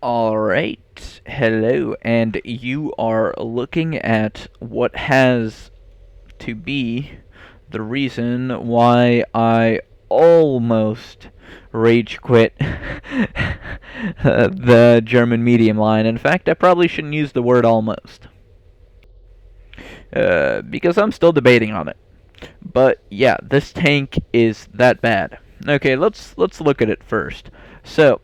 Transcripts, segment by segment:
Alright, hello, and you are looking at what has to be the reason why I almost rage quit the German medium line. In fact, I probably shouldn't use the word almost, because I'm still debating on it. But yeah, this tank is that bad. Okay, let's look at it first. So,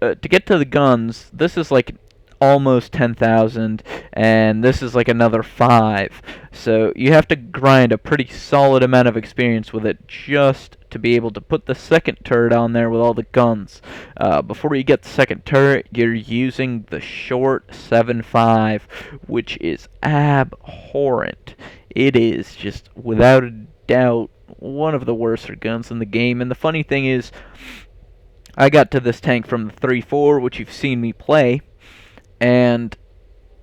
to get to the guns, this is like almost 10,000, and this is like another 5. So you have to grind a pretty solid amount of experience with it just to be able to put the second turret on there with all the guns. Before you get the second turret, you're using the short 7.5, which is abhorrent. It is just, without a doubt, one of the worst guns in the game. And the funny thing is, I got to this tank from the 3.4, which you've seen me play, and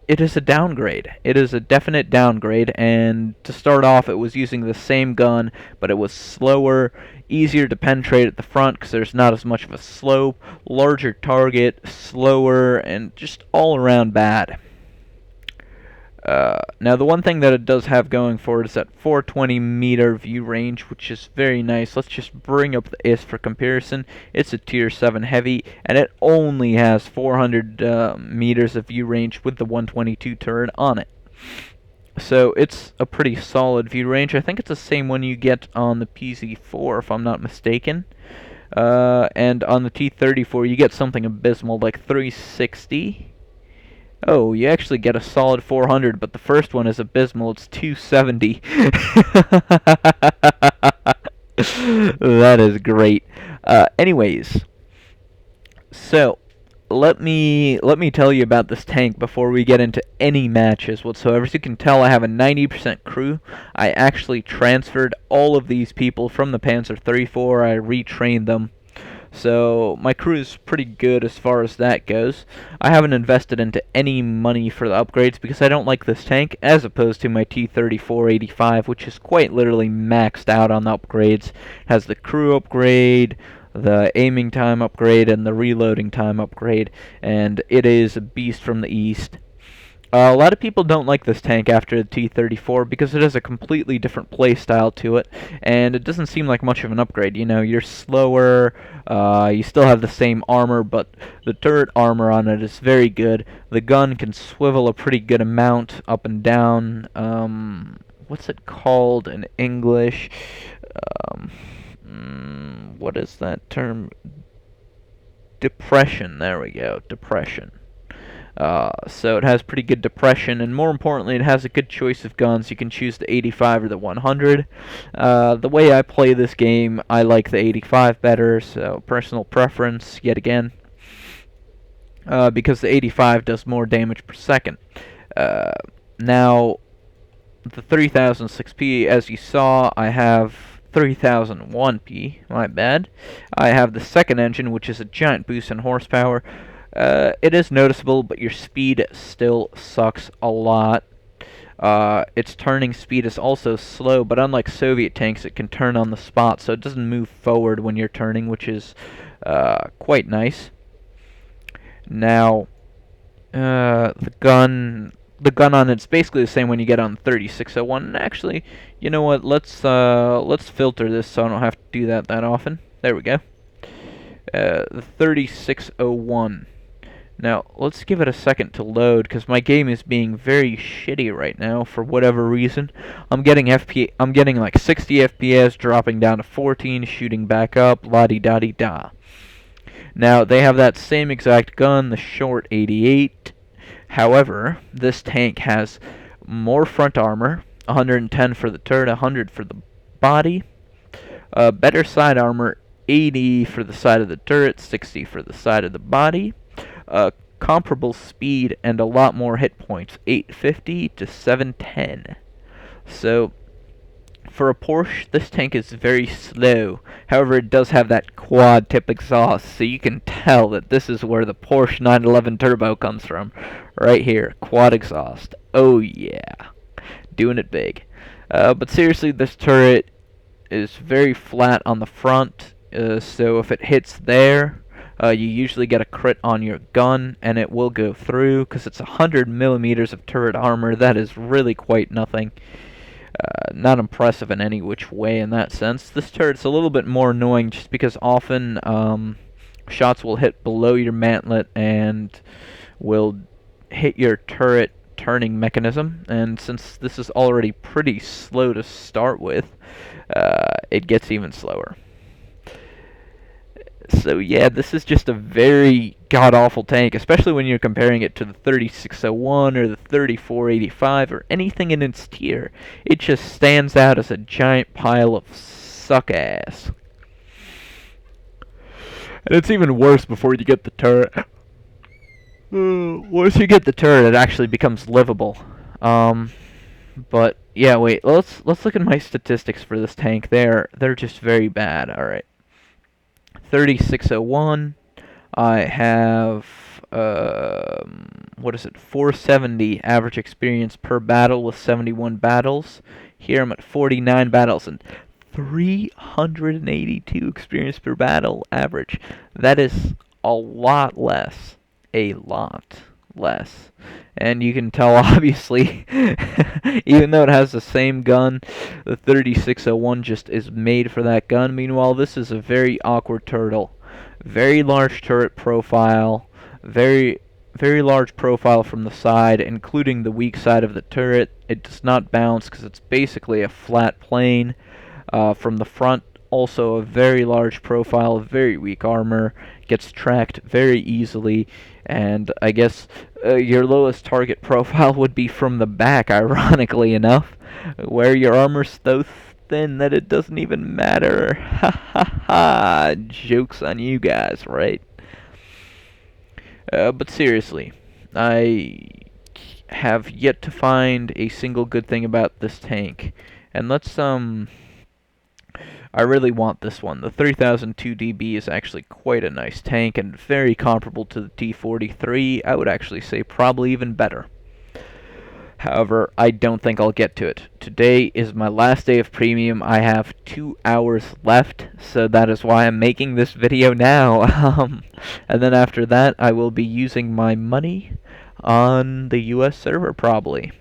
it is a downgrade. It is a definite downgrade, and to start off, it was using the same gun, but it was slower, easier to penetrate at the front because there's not as much of a slope, larger target, slower, and just all around bad. Now, the one thing that it does have going for it is that 420-meter view range, which is very nice. Let's just bring up the IS for comparison. It's a Tier 7 heavy, and it only has 400 meters of view range with the 122 turret on it. So it's a pretty solid view range. I think it's the same one you get on the PZ4, if I'm not mistaken. And on the T34, you get something abysmal, like 360. Oh, you actually get a solid 400, but the first one is abysmal. It's 270. That is great. Anyways, so let me tell you about this tank before we get into any matches whatsoever. As you can tell, I have a 90% crew. I actually transferred all of these people from the Panzer III-4. I retrained them. So my crew is pretty good as far as that goes. I haven't invested into any money for the upgrades because I don't like this tank, as opposed to my T-34-85, which is quite literally maxed out on the upgrades. It has the crew upgrade, the aiming time upgrade, and the reloading time upgrade, and it is a beast from the east. A lot of people don't like this tank after the T-34 because it has a completely different playstyle to it, and it doesn't seem like much of an upgrade. You know, you're slower, you still have the same armor, but the turret armor on it is very good. The gun can swivel a pretty good amount up and down. What's it called in English? What is that term? Depression. There we go. Depression. So it has pretty good depression, and more importantly, it has a good choice of guns. You can choose the 85 or the 100. The way I play this game, I like the 85 better, so personal preference, yet again, because the 85 does more damage per second. Now, the 3006P, as you saw, I have 3001P, my bad. I have the second engine, which is a giant boost in horsepower. It is noticeable, but your speed still sucks a lot. Its turning speed is also slow, but unlike Soviet tanks, it can turn on the spot, so it doesn't move forward when you're turning, which is quite nice. Now, the gun on it's basically the same one you get on the 3601. Actually, you know what? Let's filter this so I don't have to do that often. There we go. The 3601. Now, let's give it a second to load, because my game is being very shitty right now for whatever reason. I'm getting like 60 FPS, dropping down to 14, shooting back up, la-di-da-di-da. Now, they have that same exact gun, the short 88. However, this tank has more front armor, 110 for the turret, 100 for the body, better side armor, 80 for the side of the turret, 60 for the side of the body, comparable speed, and a lot more hit points, 850 to 710. So, for a Porsche, this tank is very slow. However, it does have that quad-tip exhaust, so you can tell that this is where the Porsche 911 Turbo comes from. Right here, quad exhaust. Oh yeah, doing it big. But seriously, this turret is very flat on the front, so if it hits there, You usually get a crit on your gun, and it will go through, because it's 100 millimeters of turret armor. That is really quite nothing. Not impressive in any which way in that sense. This turret's a little bit more annoying just because often shots will hit below your mantlet and will hit your turret turning mechanism, and since this is already pretty slow to start with, it gets even slower. So yeah, this is just a very god-awful tank, especially when you're comparing it to the 3601 or the 3485 or anything in its tier. It just stands out as a giant pile of suck-ass. And it's even worse before you get the turret. Once you get the turret, it actually becomes livable. But yeah, wait. Let's look at my statistics for this tank. They're just very bad. All right. 3601. I have what is it? 470 average experience per battle with 71 battles. Here I'm at 49 battles and 382 experience per battle average. That is a lot less. A lot less. And you can tell, obviously, even though it has the same gun, the 3601 just is made for that gun. Meanwhile, this is a very awkward turtle. Very large turret profile. Very large profile from the side, including the weak side of the turret. It does not bounce because it's basically a flat plane. From the front, also a very large profile, very weak armor, gets tracked very easily, and I guess your lowest target profile would be from the back, ironically enough, where your armor's so thin that it doesn't even matter. Ha ha ha! Joke's on you guys, right? But seriously, I have yet to find a single good thing about this tank, and let's I really want this one. The 3002 DB is actually quite a nice tank and very comparable to the T43. I would actually say probably even better. However, I don't think I'll get to it. Today is my last day of premium. I have 2 hours left, so that is why I'm making this video now. And then after that, I will be using my money on the US server probably.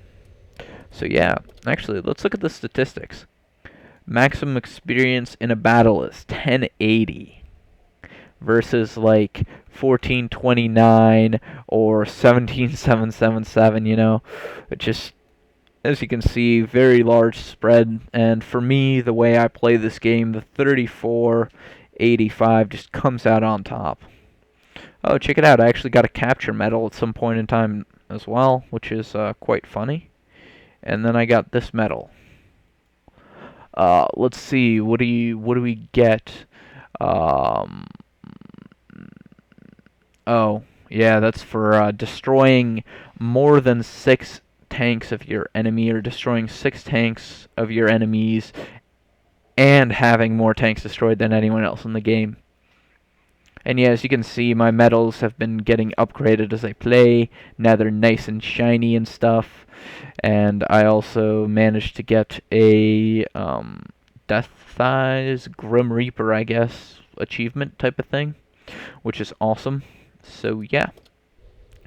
So yeah, actually, let's look at the statistics. Maximum experience in a battle is 1080 versus like 1429 or 17777, you know. It just, as you can see, very large spread, and for me, the way I play this game, the 3485 just comes out on top. Oh, check it out, I actually got a capture medal at some point in time as well, which is quite funny. And then I got this medal. Let's see, what do we get? Oh, yeah, that's for destroying more than 6 tanks of your enemy, or destroying 6 tanks of your enemies, and having more tanks destroyed than anyone else in the game. And yeah, as you can see, my medals have been getting upgraded as I play. Now they're nice and shiny and stuff. And I also managed to get a Death Thighs Grim Reaper, I guess, achievement type of thing, which is awesome. So yeah,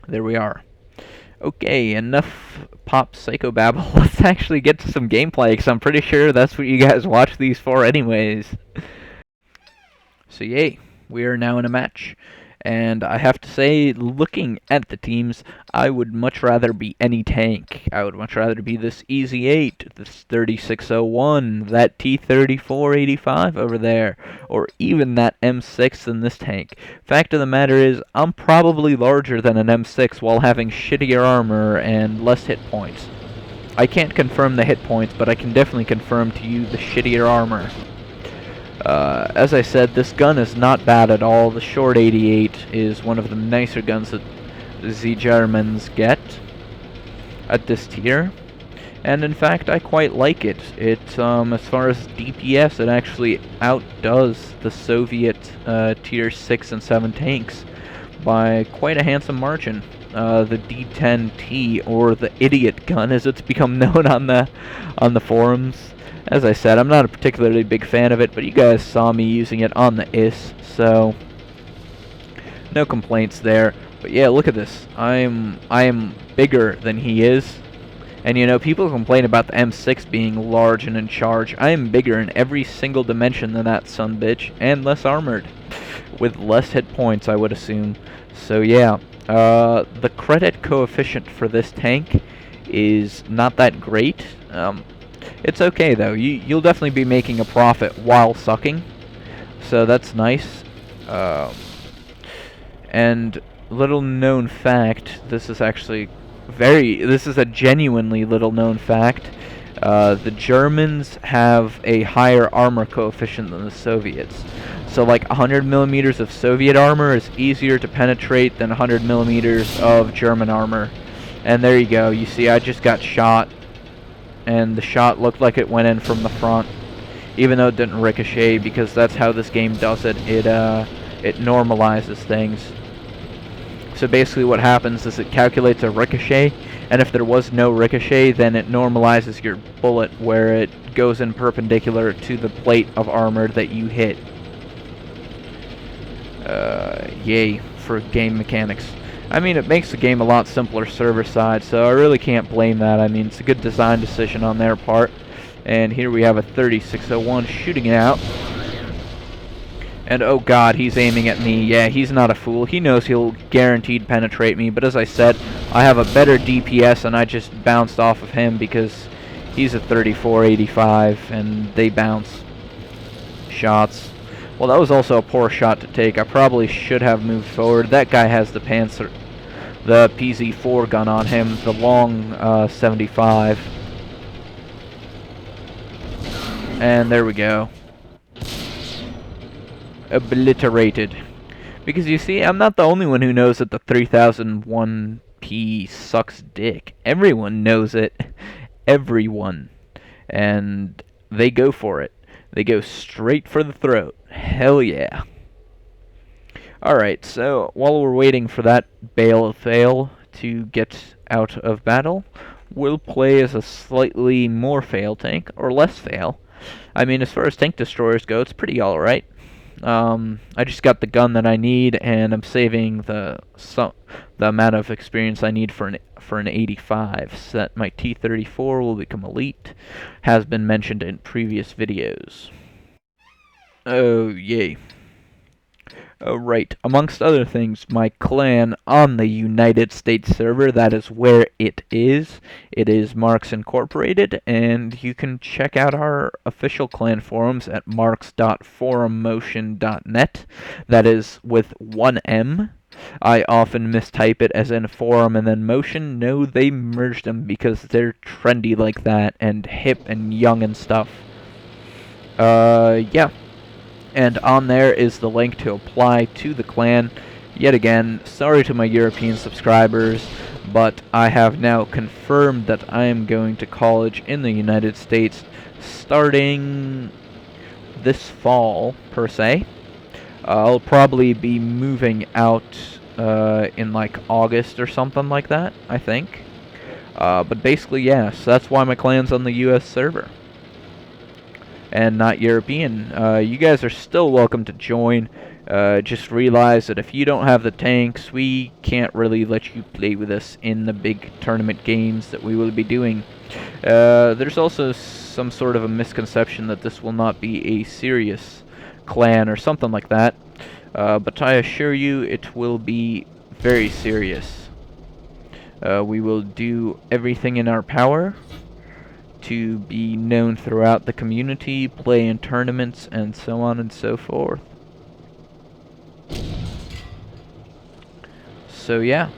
there we are. Okay, enough pop psychobabble. Let's actually get to some gameplay, because I'm pretty sure that's what you guys watch these for anyways. So yay, we are now in a match. And I have to say, looking at the teams, I would much rather be any tank. I would much rather be this Easy 8, this 3601, that T3485 over there, or even that M6 than this tank. Fact of the matter is, I'm probably larger than an M6 while having shittier armor and less hit points. I can't confirm the hit points, but I can definitely confirm to you the shittier armor. As I said, this gun is not bad at all. The Short 88 is one of the nicer guns that the Germans get at this tier. And in fact, I quite like it. It, as far as DPS, it actually outdoes the Soviet tier 6 and 7 tanks by quite a handsome margin. The D10T, or the idiot gun as it's become known on the forums. As I said, I'm not a particularly big fan of it, but you guys saw me using it on the IS, so no complaints there. But yeah, look at this. I am bigger than he is. And you know, people complain about the M6 being large and in charge. I am bigger in every single dimension than that sumbitch, and less armored. With less hit points, I would assume. So yeah, the credit coefficient for this tank is not that great. It's okay though. You'll definitely be making a profit while sucking. So that's nice. And little known fact, this is actually this is a genuinely little known fact. The Germans have a higher armor coefficient than the Soviets. So like 100 millimeters of Soviet armor is easier to penetrate than 100 millimeters of German armor. And there you go. You see, I just got shot, and the shot looked like it went in from the front, even though it didn't ricochet, because that's how this game does it. It normalizes things. So basically what happens is it calculates a ricochet, and if there was no ricochet, then it normalizes your bullet where it goes in perpendicular to the plate of armor that you hit. Yay for game mechanics. I mean, it makes the game a lot simpler server side, so I really can't blame that. I mean, it's a good design decision on their part. And here we have a 3601 shooting it out. And oh god, he's aiming at me. Yeah, he's not a fool. He knows he'll guaranteed penetrate me, but as I said, I have a better DPS and I just bounced off of him because he's a 3485 and they bounce shots. Well, that was also a poor shot to take. I probably should have moved forward. That guy has the the PZ4 gun on him, the long 75. And there we go. Obliterated. Because you see, I'm not the only one who knows that the 3001P sucks dick. Everyone knows it. Everyone. And they go for it. They go straight for the throat. Hell yeah. Alright, so while we're waiting for that bale of fail to get out of battle, we'll play as a slightly more fail tank, or less fail. I mean, as far as tank destroyers go, it's pretty alright. I just got the gun that I need, and I'm saving the amount of experience I need for an 85, so that my T-34 will become elite. Has been mentioned in previous videos. Oh, yay. Right, amongst other things, my clan on the United States server, that is where it is. It is Marx Incorporated, and you can check out our official clan forums at marx.forummotion.net. That is with one M. I often mistype it as in forum and then motion. No, they merged them because they're trendy like that, and hip and young and stuff. Yeah. And on there is the link to apply to the clan. Yet again, sorry to my European subscribers, but I have now confirmed that I am going to college in the United States starting this fall, per se. I'll probably be moving out in like August or something like that, I think. But basically, yeah, so that's why my clan's on the US server and not European. You guys are still welcome to join. Just realize that if you don't have the tanks, we can't really let you play with us in the big tournament games that we will be doing. There's also some sort of a misconception that this will not be a serious clan or something like that. But I assure you it will be very serious. We will do everything in our power to be known throughout the community, play in tournaments, and so on and so forth. So yeah,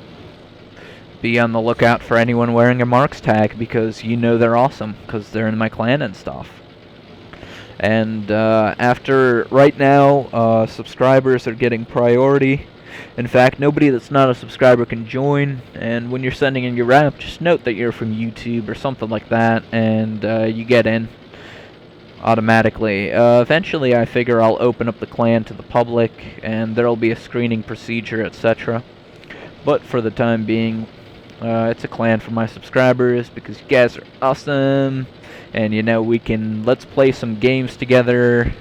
be on the lookout for anyone wearing a Marx tag, because you know they're awesome, because they're in my clan and stuff. And after, right now, subscribers are getting priority. In fact, nobody that's not a subscriber can join, and when you're sending in your rap, just note that you're from YouTube or something like that, and you get in automatically. Eventually, I figure I'll open up the clan to the public, and there'll be a screening procedure, etc. But for the time being, it's a clan for my subscribers, because you guys are awesome, and you know, let's play some games together.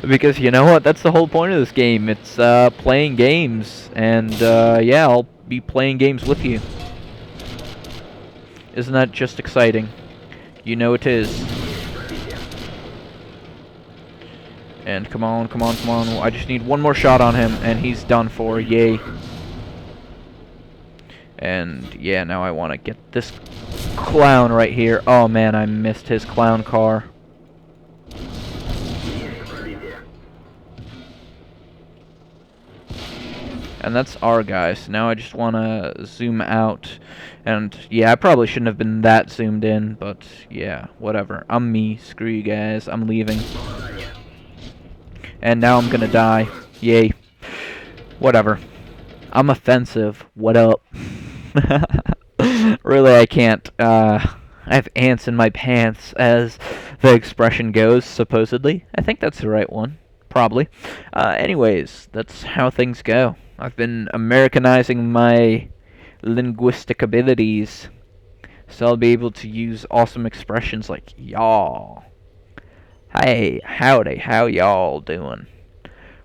Because you know what? That's the whole point of this game. It's playing games, and yeah, I'll be playing games with you. Isn't that just exciting? You know it is. And come on, come on, come on. I just need one more shot on him, and he's done for. Yay. And yeah, now I want to get this clown right here. Oh man, I missed his clown car. And that's our guy. So now I just want to zoom out. And yeah, I probably shouldn't have been that zoomed in, but yeah, whatever. I'm me. Screw you guys. I'm leaving. And now I'm gonna die. Yay. Whatever. I'm offensive. What up? Really, I can't. I have ants in my pants, as the expression goes, supposedly. I think that's the right one. Probably. Anyways, that's how things go. I've been Americanizing my linguistic abilities, so I'll be able to use awesome expressions like y'all. Hey, howdy, how y'all doing?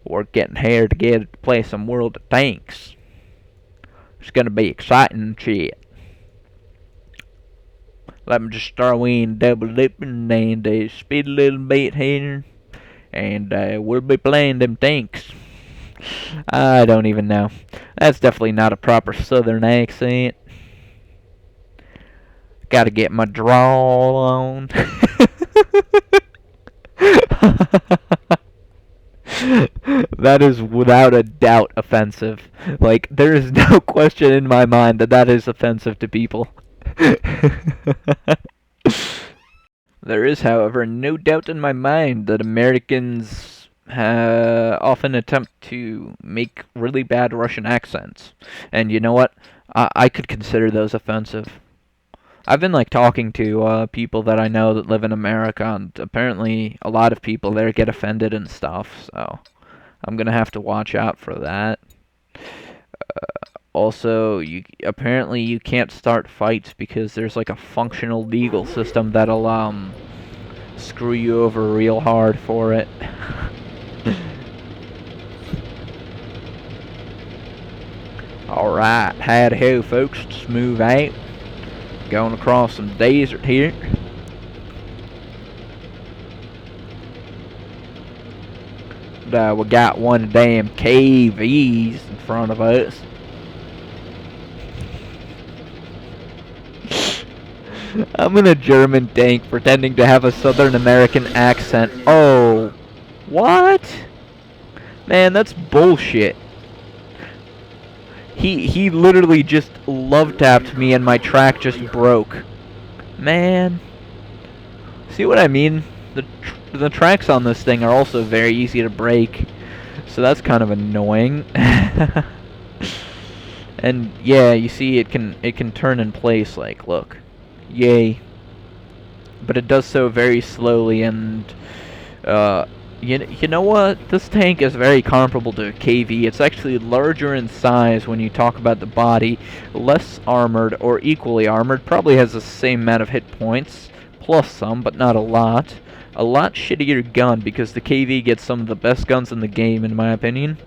We're getting here together to play some World of Tanks. It's gonna be exciting shit. Let me just throw in double dipping and speed a little bit here, and we'll be playing them tanks. I don't even know. That's definitely not a proper southern accent. Gotta get my drawl on. That is without a doubt offensive. Like, there is no question in my mind that that is offensive to people. There is, however, no doubt in my mind that Americans often attempt to make really bad Russian accents. And you know what? I could consider those offensive. I've been like talking to people that I know that live in America, and apparently a lot of people there get offended and stuff, so I'm gonna have to watch out for that. Also, apparently you can't start fights because there's like a functional legal system that'll screw you over real hard for it. Alright, howdy-ho folks, let's move out. Going across some desert here. We got one of them KVs in front of us. I'm in a German tank pretending to have a Southern American accent. Oh, what? Man, that's bullshit. He literally just love tapped me and my track just broke. Man. See what I mean? The tracks on this thing are also very easy to break. So that's kind of annoying. And yeah, you see it can turn in place, like, look. Yay. But it does so very slowly, and you know what? This tank is very comparable to a KV. It's actually larger in size when you talk about the body, less armored or equally armored, probably has the same amount of hit points, plus some, but not a lot. A lot shittier gun, because the KV gets some of the best guns in the game, in my opinion.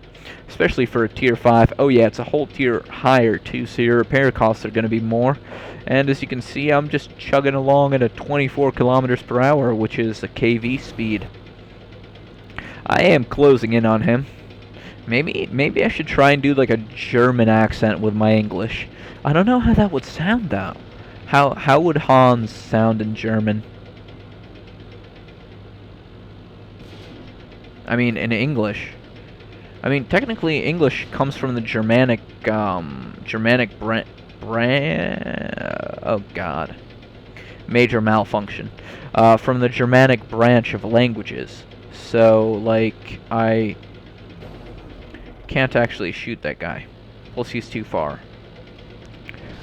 Especially for a tier 5. Oh yeah, it's a whole tier higher too, so your repair costs are going to be more. And as you can see, I'm just chugging along at a 24 kilometers per hour, which is a KV speed. I am closing in on him. Maybe I should try and do like a German accent with my English. I don't know how that would sound though. How would Hans sound in German? I mean, in English. I mean, technically English comes from the Germanic oh god. Major malfunction. From the Germanic branch of languages. So, like, I can't actually shoot that guy. Plus, he's too far.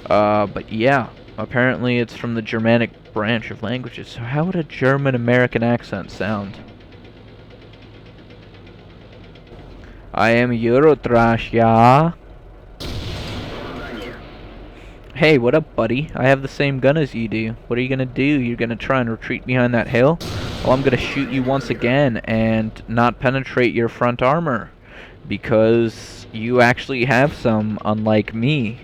But yeah, apparently it's from the Germanic branch of languages. So how would a German-American accent sound? I am Eurotrash, yeah. Hey, what up, buddy? I have the same gun as you do. What are you gonna do? You're gonna try and retreat behind that hill? Well, I'm going to shoot you once again and not penetrate your front armor. Because you actually have some, unlike me.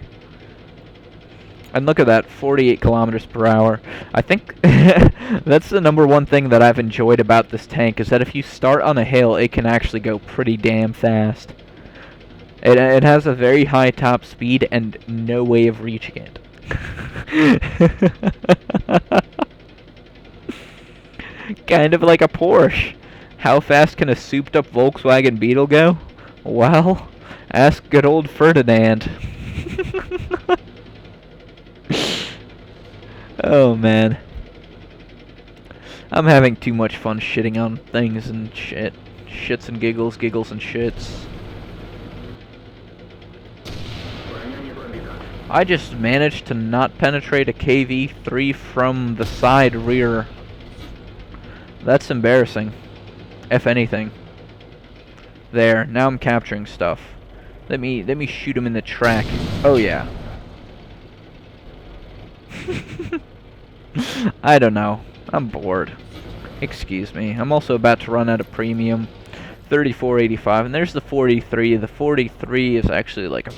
And look at that, 48 kilometers per hour. I think that's the #1 thing that I've enjoyed about this tank, is that if you start on a hill, it can actually go pretty damn fast. It has a very high top speed and no way of reaching it. Kind of like a Porsche. How fast can a souped-up Volkswagen Beetle go? Well, ask good old Ferdinand. Oh, man. I'm having too much fun shitting on things and shit. Shits and giggles, giggles and shits. I just managed to not penetrate a KV-3 from the side rear. That's embarrassing, if anything. There, now I'm capturing stuff. Let me shoot him in the track. Oh yeah. I don't know. I'm bored. Excuse me. I'm also about to run out of premium. 3485, and there's the 43. The 43 is actually like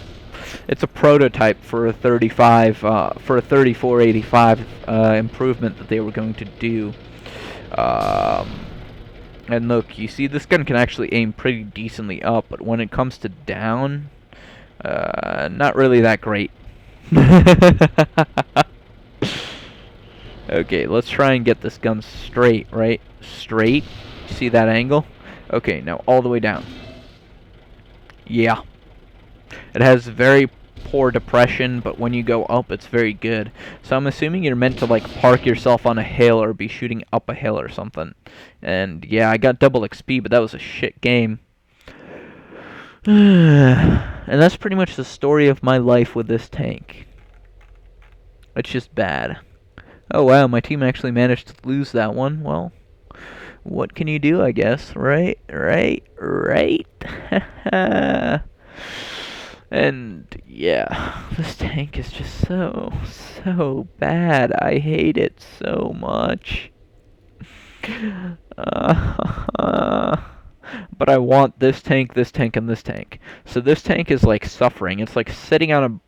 it's a prototype for a 35 for a 3485 improvement that they were going to do. And look, you see, this gun can actually aim pretty decently up, but when it comes to down, not really that great. Okay, let's try and get this gun straight, right? Straight. See that angle? Okay, now all the way down. Yeah. It has very poor depression, but when you go up, it's very good. So I'm assuming you're meant to, like, park yourself on a hill or be shooting up a hill or something. And, yeah, I got double XP, but that was a shit game. And that's pretty much the story of my life with this tank. It's just bad. Oh, wow, my team actually managed to lose that one. Well, what can you do, I guess? Right? And, yeah, this tank is just so bad. I hate it so much. But I want this tank, and this tank. So this tank is like suffering. It's like sitting on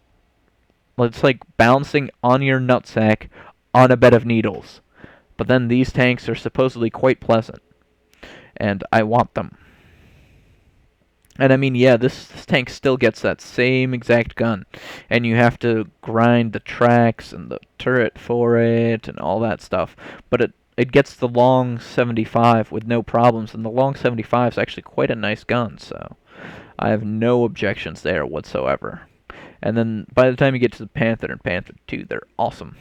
it's like bouncing on your nutsack on a bed of needles. But then these tanks are supposedly quite pleasant. And I want them. And I mean, yeah, this tank still gets that same exact gun. And you have to grind the tracks and the turret for it and all that stuff. But it gets the long 75 with no problems. And the long 75 is actually quite a nice gun, so I have no objections there whatsoever. And then by the time you get to the Panther and Panther 2, they're awesome.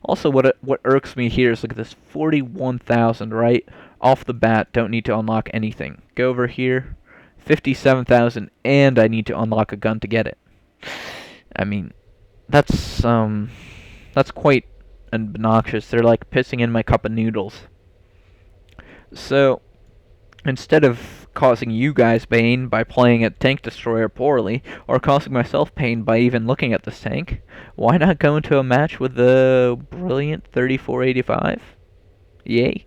Also, what irks me here is, look at this, 41,000, right? Off the bat, don't need to unlock anything. Go over here, 57,000, and I need to unlock a gun to get it. I mean, that's quite obnoxious. They're like pissing in my cup of noodles. So, instead of causing you guys pain by playing at Tank Destroyer poorly, or causing myself pain by even looking at this tank, why not go into a match with the brilliant 3485? Yay.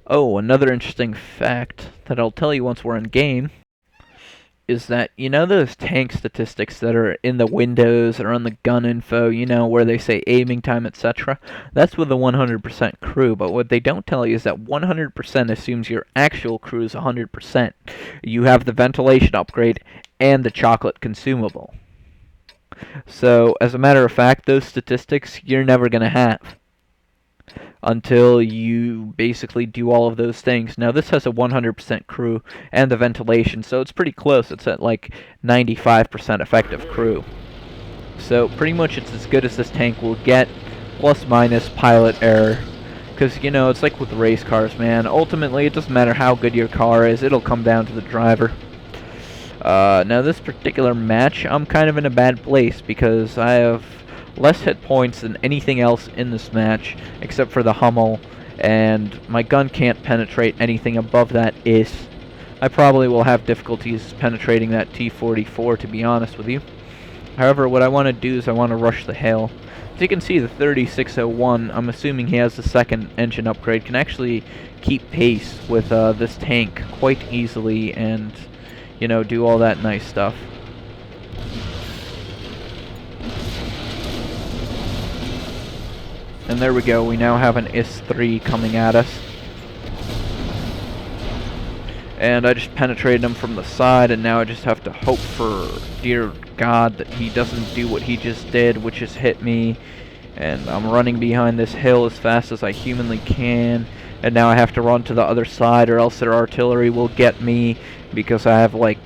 Oh, another interesting fact that I'll tell you once we're in game is that, you know those tank statistics that are in the windows or on the gun info, you know, where they say aiming time, etc.? That's with the 100% crew, but what they don't tell you is that 100% assumes your actual crew is 100%. You have the ventilation upgrade and the chocolate consumable. So, as a matter of fact, those statistics you're never going to have until you basically do all of those things. Now, this has a 100% crew and the ventilation, so it's pretty close. It's at like 95% effective crew. So, pretty much it's as good as this tank will get, plus minus pilot error. Because, you know, it's like with race cars, man. Ultimately, it doesn't matter how good your car is, it'll come down to the driver. Now, this particular match, I'm kind of in a bad place because I have less hit points than anything else in this match, except for the Hummel, and my gun can't penetrate anything above that is. I probably will have difficulties penetrating that T-44, to be honest with you. However, what I want to do is I want to rush the hill. As you can see, the 3601, I'm assuming he has the second engine upgrade, can actually keep pace with this tank quite easily and, you know, do all that nice stuff. And there we go, we now have an IS-3 coming at us. And I just penetrated him from the side, and now I just have to hope for, dear God, that he doesn't do what he just did, which is hit me. And I'm running behind this hill as fast as I humanly can. And now I have to run to the other side, or else their artillery will get me, because I have, like,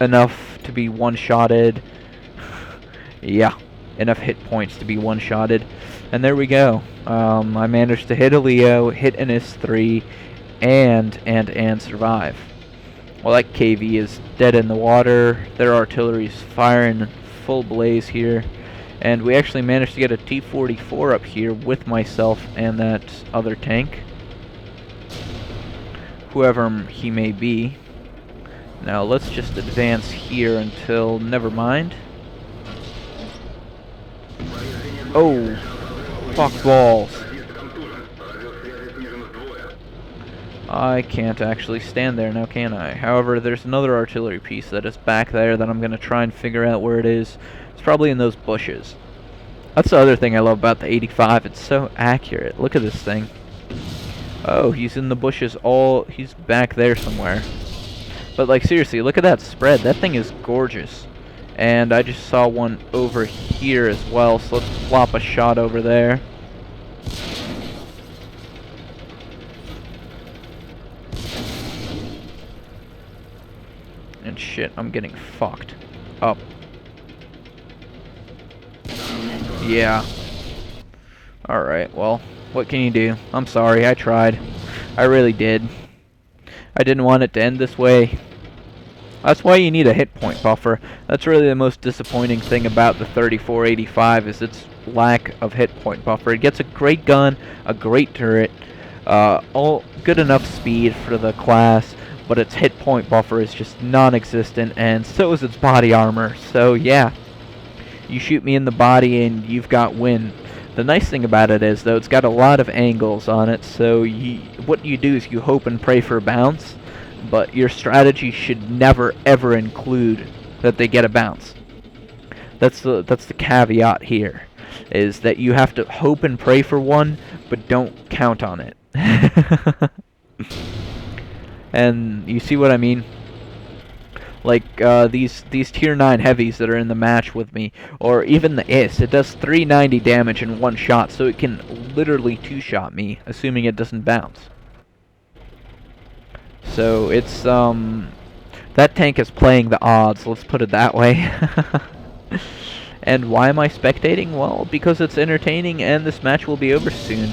enough to be one-shotted. Yeah, enough hit points to be one-shotted. And there we go. I managed to hit a Leo, hit an IS-3, and survive. Well, that KV is dead in the water. Their artillery's firing full blaze here. And we actually managed to get a T-44 up here with myself and that other tank. Whoever he may be. Now let's just advance here until... never mind. Oh, fuck balls. I can't actually stand there now, can I? However, there's another artillery piece that is back there that I'm going to try and figure out where it is. It's probably in those bushes. That's the other thing I love about the 85. It's so accurate. Look at this thing. Oh, he's in the bushes he's back there somewhere. But, like, seriously, look at that spread. That thing is gorgeous. And I just saw one over here as well, so let's flop a shot over there. And shit, I'm getting fucked up. Yeah. Alright, well, what can you do? I'm sorry, I tried. I really did. I didn't want it to end this way. That's why you need a hit point buffer. That's really the most disappointing thing about the 3485 is its lack of hit point buffer. It gets a great gun, a great turret, all good enough speed for the class, but its hit point buffer is just non-existent, and so is its body armor. So yeah, you shoot me in the body and you've got win. The nice thing about it is, though, it's got a lot of angles on it, so what you do is you hope and pray for a bounce, but your strategy should never ever include that they get a bounce. That's the caveat here, is that you have to hope and pray for one, but don't count on it. And you see what I mean? Like these tier 9 heavies that are in the match with me, or even the IS, it does 390 damage in one shot, so it can literally two-shot me, assuming it doesn't bounce. So it's that tank is playing the odds, let's put it that way. And why am I spectating? Well, because it's entertaining and this match will be over soon.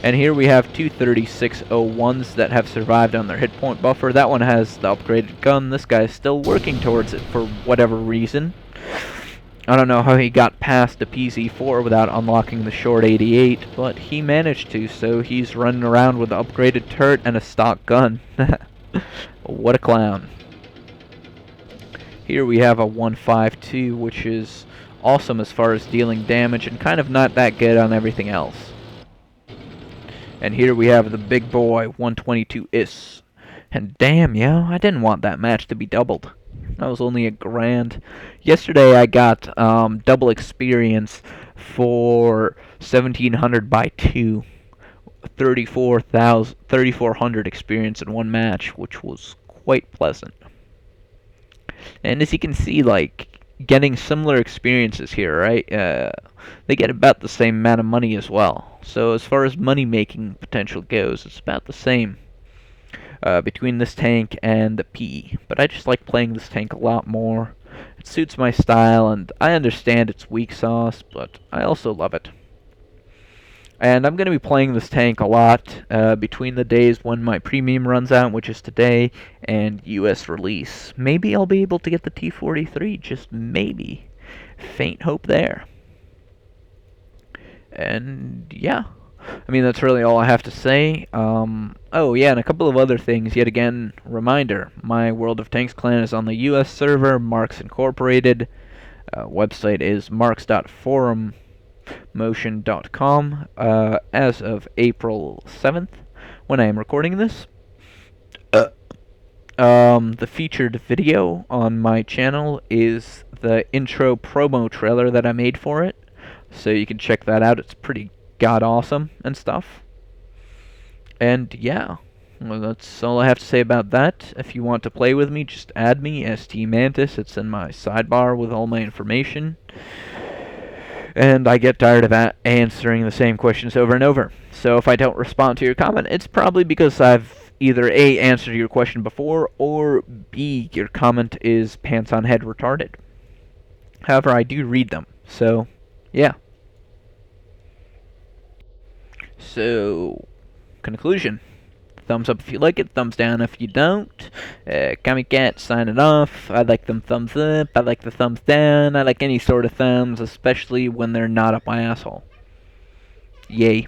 And here we have two 3601s that have survived on their hit point buffer. That one has the upgraded gun. This guy is still working towards it for whatever reason. I don't know how he got past the PZ4 without unlocking the short 88, but he managed to, so he's running around with an upgraded turret and a stock gun. What a clown. Here we have a 152, which is awesome as far as dealing damage and kind of not that good on everything else. And here we have the big boy, 122 IS. And damn, yo, I didn't want that match to be doubled. That was only $1,000. Yesterday I got double experience for 1700 by 2. 3,400 experience in one match, which was quite pleasant. And as you can see, like, getting similar experiences here, right? They get about the same amount of money as well. So as far as money-making potential goes, it's about the same between this tank and the P. But I just like playing this tank a lot more. It suits my style, and I understand its weak sauce, but I also love it. And I'm going to be playing this tank a lot between the days when my premium runs out, which is today, and US release. Maybe I'll be able to get the T-43, just maybe. Faint hope there. And yeah, I mean, that's really all I have to say. Oh yeah, and a couple of other things. Yet again, reminder, my World of Tanks clan is on the US server, Marx Incorporated. Website is marx.forummotion.com as of April 7th, when I am recording this. The featured video on my channel is the intro promo trailer that I made for it, so you can check that out. It's pretty god awesome and stuff. And yeah, well, that's all I have to say about that. If you want to play with me, just add me, StManTiS. It's in my sidebar with all my information. And I get tired of answering the same questions over and over. So if I don't respond to your comment, it's probably because I've either A, answered your question before, or B, your comment is pants on head retarded. However, I do read them, so yeah. So, conclusion. Thumbs up if you like it, thumbs down if you don't. Cat signing off. I like them thumbs up, I like the thumbs down, I like any sort of thumbs, especially when they're not up my asshole. Yay.